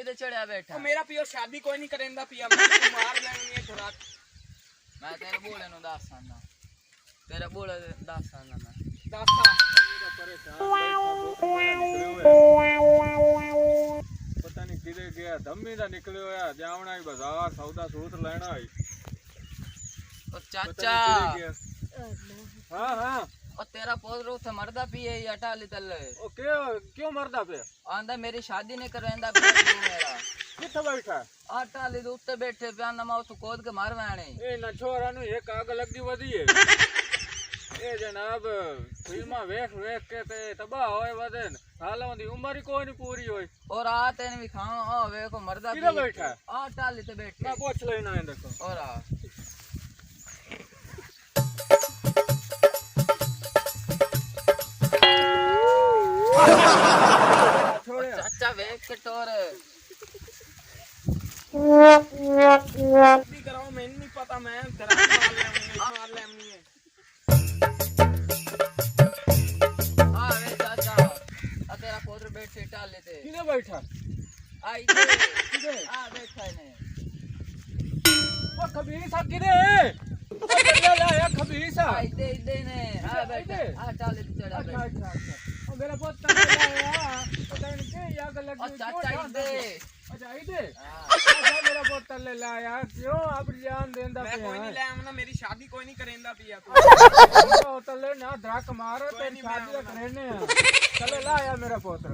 किधर चढ़ा बैठा? मेरा पियो शादी कोई नहीं करेंदा पिया, मैं मार लेनी है थोड़ा। मैं तेरे बोले नु दासाना, तेरे बोले दासाना मैं दासा पता नहीं किधे गया, धम्मी दा निकले होया जावना ही बाजार सौदा सूत लेना है। ओ चाचा हां हां ओ तेरा पोतरो थे मरदा पिए या टाली तले? ओ क्यों मरदा पे? आंदा मेरी शादी नहीं करवेंदा पिया तू मेरा। किथे बैठा? आ टाली दे उत्ते बैठे पिया ना माउ तू कोद के मार वाणे। ए न छोरा नु एक आग लगदी वदी है। ए जनाब फिल्मा वेख वेख के ते तबाह होए वदन, हालों दी उम्र ही कोई नहीं पूरी होई। और आ तेन भी खाओ ओ वेखो मरदा किधर बैठा? आ टाली ते बैठे। मैं पूछ लेना है देखो। और आ चाचा वेख के टोर शादी कराओ, मैंने नहीं पता, मैं तेरा मार लेनी है। आ वे चाचा आ तेरा पोतर बैठे टाले ते। किधर बैठा? आई दे किधर? आ बैठा ने ओ खबीसा किधे? ओ ले ले या खबीसा। आई दे ने आ बैठा आ टाले ते चढ़ा अच्छा बैठा। अच्छा अच्छा। ओ मेरा पुत्र लाया पता नहीं के याद लग ओ चाचा आई दे अच्छा आई दे। हां अच्छा मेरा पुत्र ले लाया क्यों आप जान देंदा मैं पे कोई नहीं ले आमना, मेरी शादी कोई नहीं करेंदा पिया तू। तो ले ना धक मारो तो शादी करने चलो लाया मेरा पुत्र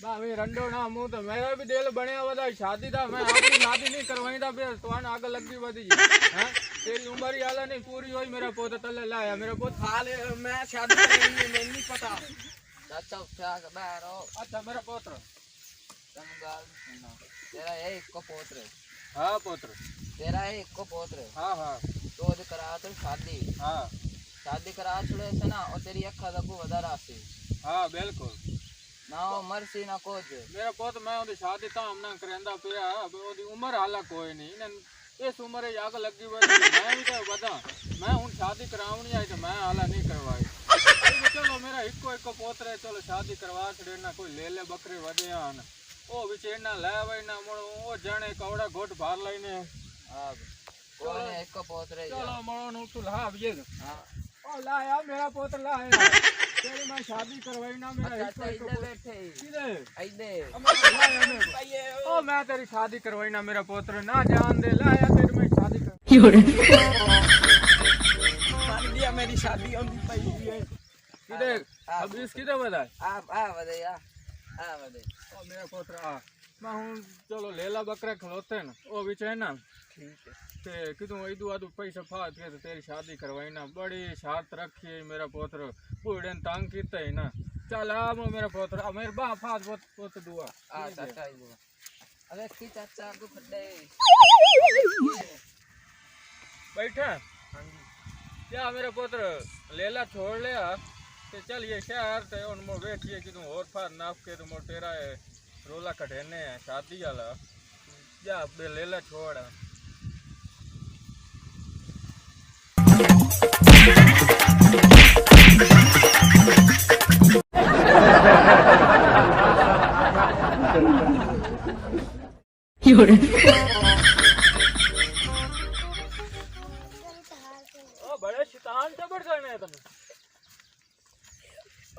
भाई रंडो ना मुंह तो मेरा भी दिल बनया वदा शादी दा मैं अपनी शादी नहीं करवाईंदा पे तोन आग लगी वदी हैं तेरी उम्र ही आला नहीं पूरी होई मेरा पुत्र तले लाया मेरा पुत्र हाल मैं शादी करेंगी, मैंने नहीं पता। चाचा उठा के बाहर आओ। अच्छा मेरा पुत्र तन गाल सुनो तेरा एक को पोतर हां पुत्र तेरा एक को पोतर हां हां तो दे करा तो शादी हां शादी करा छड़े से ना और तेरी अखा दबू वधारा से हां बिल्कुल ना ओ मरसी ना कुछ। मेरा पुत्र मैं ओदी शादी ताम ना करेंदा पिया अब ओदी उम्र हाला कोई नहीं इन इस उम्र आग लगी वदी मैं भी तो बता मैं हुन शादी करावनी आई तो मैं हाला नहीं करवाई। चलो मेरा इको पोत्र है चलो शादी करवा छड़े ना कोई ले ले बकरे वदे आन ओ विचे ना ले वई ना मो ओ जाने कवड़ा घोट भार लईने अब कोने एक को पोतर चलो मो नु तू ला ये हां ओ लाया मेरा पोत्र लाया तेरी मैं शादी करवाई ना मेरा चाचा इधर बैठे किधे आई दे ओ मैं तेरी शादी करवाई ना मेरा पोत्र ना जान दे लाया तेरी मैं शादी कर मान लिया मेरी शादी होनी चाहिए। किधे अब इस किधे बता आ वदे आ वदे ओ मेरा पोत्र आ मैं हूं चलो लेला बकरे खलोते न ओ विच है ना ठीक है ते किदू इदू आदू पैसा फात के तेरी शादी करवाई ना बड़ी शर्त रखी मेरा पोत्र बूढ़े ने तंग कीता है ना चल आ मेरा पोत्र आ मेरे बा फात पोत दुआ आ चाचा आई दो अबे की चाचा को खड्डे बैठा क्या मेरा पुत्र लेला छोड़ लिया ते चल ये शहर ते उन मो बैठिए किदू और फार नाप के तो मो तेरा है रोला कटेने है शादी वाला जा बे लेला छोड़ ओ बड़े शैतान जबर जाने तुम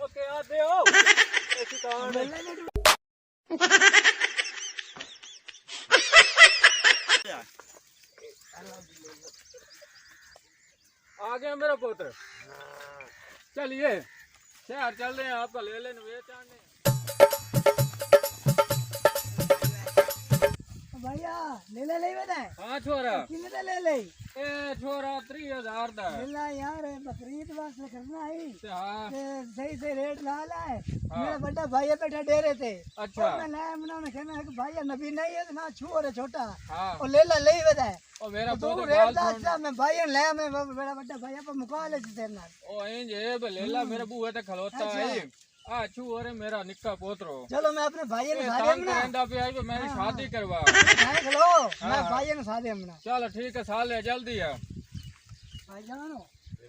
ओके आ दे ओ ए शैतान आ गया मेरा पुत्र चलिए शहर चल रहे हैं आपका ले लेने वे चाहने भैया ले ले ले बता हां छोरा कितने ले ले ए छोरा 3000 दा मिला यार बकरीद वास्ते करना है हां सही से रेट ला ला है हाँ। मेरा बड़ा भाई बैठा डेरे थे अच्छा। और मैं लाया मना कहना है कि भाई नबी नहीं है ना छोर है छोटा हां और ले ले बता ओ मेरा तू पुत्र रेट गाल दास सुन मैं भाई ले मैं बड़ा बड़ा भाई पर मुकाबले से तेरे नाल ओ इंज है लेला मेरे बुए ते खलोता है आ छू अरे मेरा निक्का पोतरो चलो मैं अपने भाई ने सारे तांग मना करंदा पे आई मेरी शादी करवा भाई खलो मैं हाँ। भाई ने सारे मना चल ठीक है साल है जल्दी है भाई जानो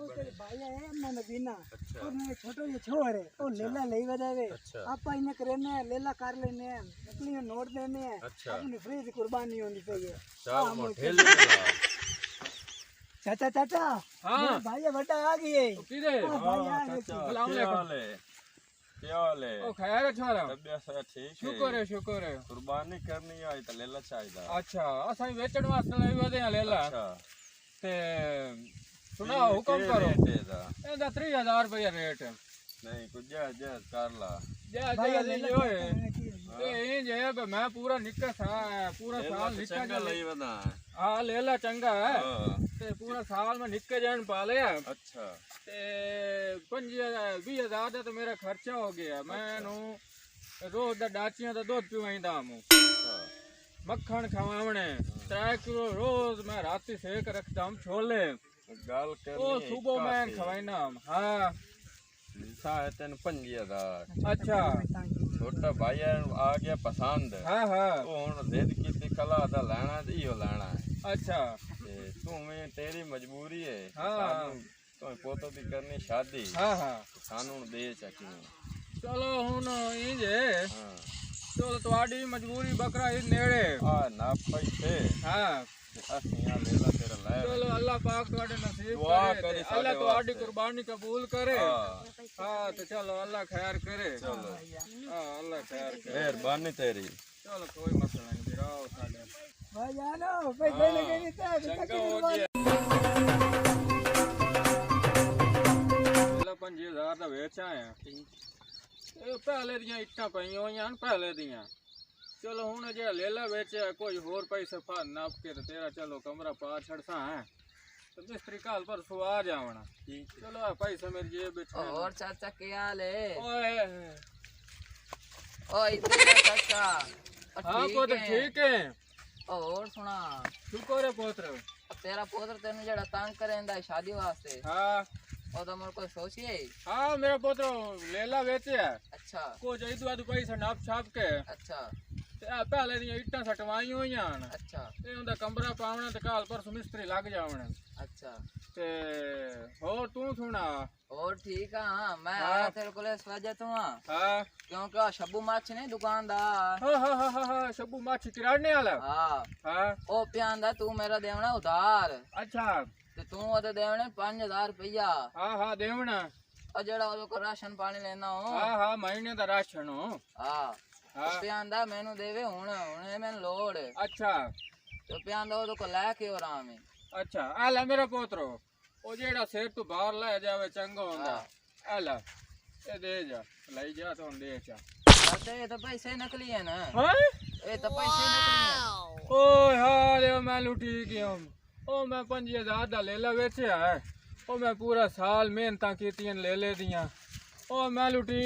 तेरे भाई है ना नबीना और मेरे छोटे ये छोर है वो लेला ले बजावे आप इन्हें करने लेला कर लेने हैं नकली नोट देने हैं अपनी फ्री की कुर्बानी होनी चाहिए चाचा चाचा हाँ भाई बड़ा आ गए किधे भाई आ गए क्या हाल है? ओ खैर है छोरा तबियत सब ठीक है? शुक्र है कुर्बानी करनी आई तो लेला चाहिए। अच्छा असां वेचण वास्ते ले वदे लेला अच्छा ते सुनाओ हुक्म करो रेट है दा? ਇਹਦਾ 3000 ਰੁਪਏ ਰੇਟ ਹੈ नहीं कुछ जा कर ला। ਜਾ भाई ਜਾ ले ਜੀ ਓਏ ਤੇ ਇਹ ਜੇ ਮੈਂ ਪੂਰਾ ਨਿੱਕਾ ਪੂਰਾ ਸਾਲ ਨਿੱਕਾ चंगा लई बना। ਹਾਂ ਲੈਲਾ ਚੰਗਾ ਹੈ हाँ, ਤੇ ਪੂਰਾ ਸਾਲ ਮੈਂ ਨਿੱਕੇ ਜਣ ਪਾ ਲਿਆ अच्छा ਤੇ 20000 ਦਾ ਤਾਂ ਮੇਰਾ ਖਰਚਾ ਹੋ ਗਿਆ ਮੈਨੂੰ ਰੋਜ਼ ਦਾ ਡਾਚੀਆਂ ਦਾ ਦੁੱਧ ਪੀਵਾਂਦਾ ਮੂੰ अच्छा ਮੱਖਣ ਖਵਾਵਣੇ 3 ਕਿਲੋ ਰੋਜ਼ ਮੈਂ ਰਾਤੀ ਸੇਕ ਰੱਖਦਾ ਹੂੰ ਛੋਲੇ गाल करनी ਉਹ ਸੁਬਹ ਮੈਂ ਖਵਾਈਨਾ ਹਾਂ लिखा है तेन 5000। अच्छा छोटा भाई आ गया पसंद। हाँ हाँ वो हुन जिद कीती कला दा लेना ते इयो लेना है। अच्छा ते तू में तेरी मजबूरी है। हाँ। तो पोतो दी करनी शादी। हाँ हाँ सानू दे चकी। चलो हुन इंजे हाँ चलो तुहाडी मजबूरी बकरा ही नेड़े आ ना पैसे हाँ असियां लेला तेरा ले। चलो अल्लाह पाक तुहाडे नसीब दुआ करे करे ते अल्लाह साडे तुहाडी वास्ते। कुर्बानी कबूल करे हाँ हाँ तो चलो अल्लाह खैर करे चलो हाँ अल्लाह खैर करे मेहरबानी तेरी। चलो कोई मसला नहीं बिराओ साडे भाई आना पैसे लगे नहीं तो चंगा हो गया पहला 5000 ਦਾ ਵੇਚ ਆਇਆ ਇਹ ਪਹਿਲੇ ਦੀਆਂ ਇੱਟਾਂ ਪਈਆਂ ਹੋਈਆਂ ਹਨ ਪਹਿਲੇ ਦੀਆਂ ਚਲੋ ਹੁਣ ਜਿਹੜਾ ਲੇਲਾ ਵੇਚਿਆ ਕੋਈ ਹੋਰ ਪੈਸੇ ਫਾ ਨਾਪ ਕੇ ਤੇ ਤੇਰਾ ਚਲੋ ਕਮਰਾ ਪਾ ਛੜਸਾ ਹੈ तो मिस्त्री काल पर सुआ जावना चलो पैसे मेरी जेब में छे और चाचा क्या हाल है ओए ओ इधर चाचा हाँ पुत्र ठीक है और सुना शुक्र है पुत्र तेरा पुत्र तेन जड़ा तंग करेंदा है शादी वास्ते हाँ ओ तो मोर कोई सोचिए हाँ मेरा पुत्र लेला बेचे है अच्छा को जईदू आदू पैसा नाप छाप के अच्छा ते पहले दी इट्टां सटवाई हुई हैं अच्छा ते उनदा कमरा पावना ते काल परसों मिस्त्री लग जावने अच्छा ते और तू सुना और ठीक है हाँ मैं हाँ। आया तेरे को इस वजह तो हाँ हाँ क्योंकि शब्बू माछ नहीं दुकानदार हाँ शब्बू माछी किराने वाला हाँ हाँ ओ प्यांदा तू मेरा देवना उधार अच्छा ते तू ओदे देवने 5000 रुपया हाँ देवना और जड़ा ओदे को राशन पानी लेना हो हाँ महीने का राशन हो हाँ हाँ प्यांदा मैनू देवे हुणे मैनू लोड़ अच्छा तो प्यांदा ओदे को लेके और आवे अच्छा आला मेरा पोतरो ओ जेड़ा सिर तू बाहर ले जावे चंगा होंदा आला ए दे जा लई जा तो दे जा ते ये तो पैसे नकली है ना हां ये तो पैसे नकली है ओए हां ले मैं लुटी गया ओ मैं 5000 दा लेला वेचया है ओ मैं पूरा साल मेहनतां कीतियां ले दियां ओ मैं लुटी